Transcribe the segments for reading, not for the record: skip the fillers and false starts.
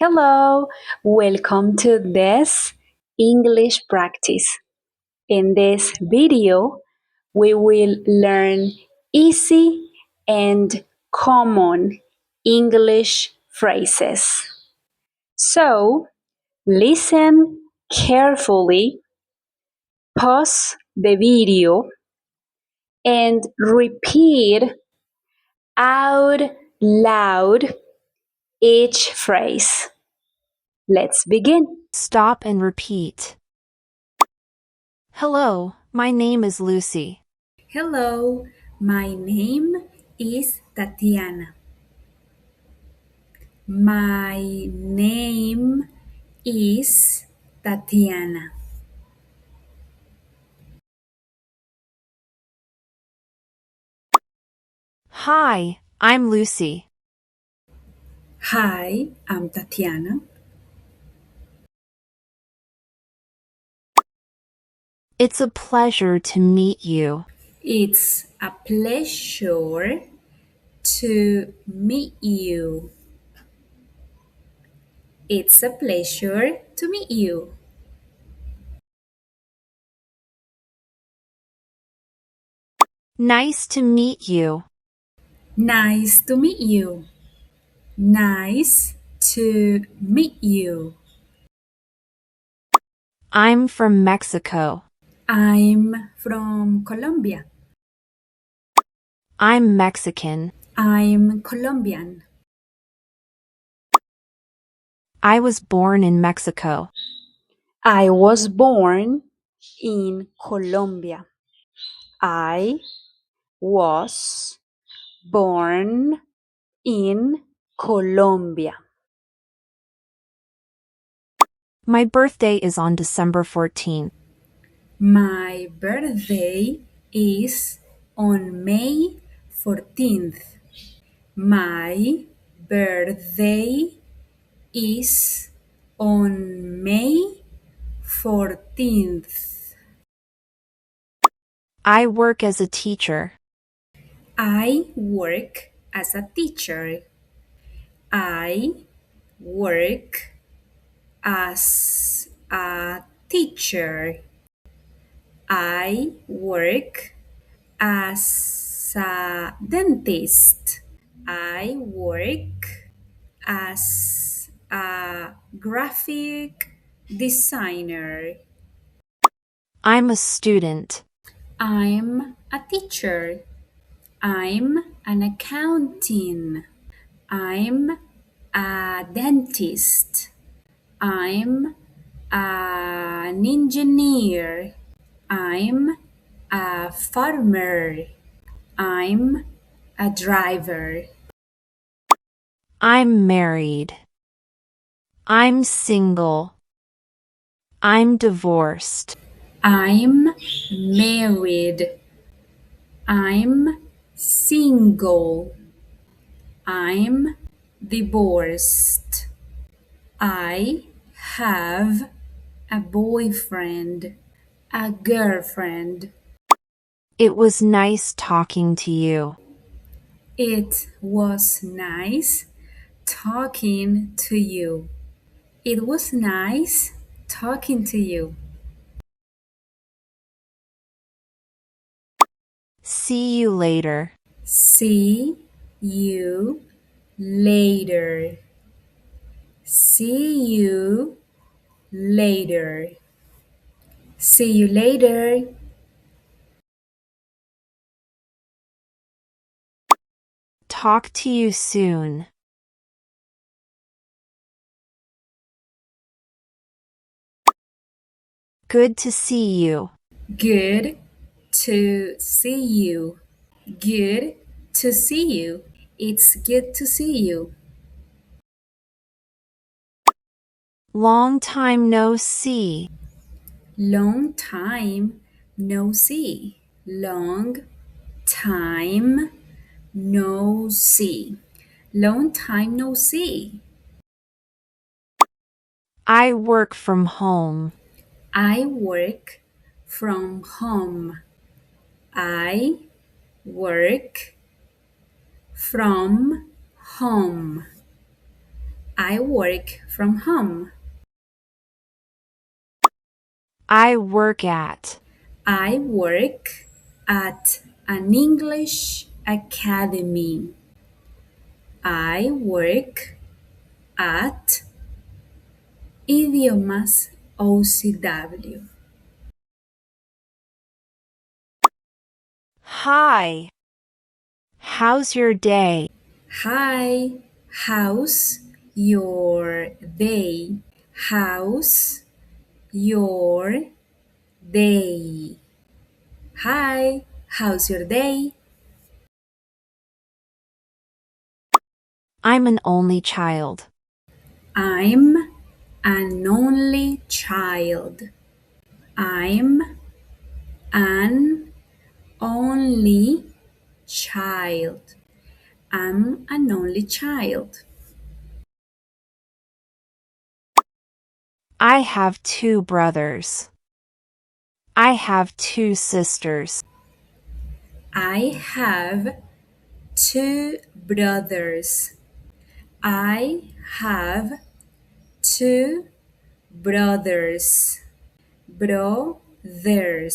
Hello, welcome to this English practice. In this video, we will learn easy and common English phrases. So, listen carefully, pause the video, and repeat out loud each phrase. Let's begin. Stop and repeat. Hello, my name is Lucy. Hello, my name is Tatiana. My name is Tatiana. Hi, I'm Lucy. Hi, I'm Tatiana. It's a pleasure to meet you. It's a pleasure to meet you. It's a pleasure to meet you. Nice to meet you. Nice to meet you. Nice to meet you. I'm from Mexico. I'm from Colombia. I'm Mexican. I'm Colombian. I was born in Mexico. I was born in Colombia. I was born in Colombia. My birthday is on December 14th. My birthday is on May 14th. My birthday is on May 14th. I work as a teacher. I work as a teacher. I work as a teacher. I work as a dentist. I work as a graphic designer. I'm a student. I'm a teacher. I'm an accountant. I'm a dentist. I'm an engineer. I'm a farmer. I'm a driver. I'm married. I'm single. I'm divorced. I'm married. I'm single. I'm divorced. I have a boyfriend, a girlfriend. It was nice talking to you. It was nice talking to you. It was nice talking to you. See you later. See you later. See you later. See you later. Talk to you soon. Good to see you. Good to see you. Good to see you. It's good to see you. Long time no see. Long time no see. Long time no see. Long time no see. I work from home. I work from home. I work from home. I work from home. I work at. I work at an English academy. I work at Idiomas OCW. Hi. How's your day? Hi, how's your day? How's your day? Hi, how's your day? I'm an only child. I'm an only child. I'm an only child. I'm an only child. I have 2 brothers. I have 2 sisters. I have 2 brothers. I have 2 brothers. Brothers.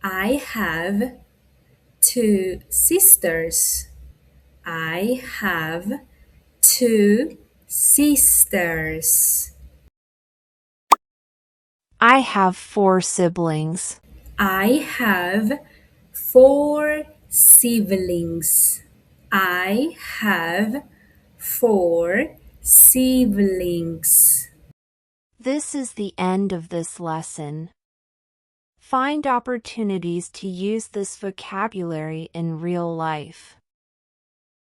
I have 2 sisters. I have 2 sisters. I have 4 siblings. I have 4 siblings. I have 4 siblings. This is the end of this lesson. Find opportunities to use this vocabulary in real life.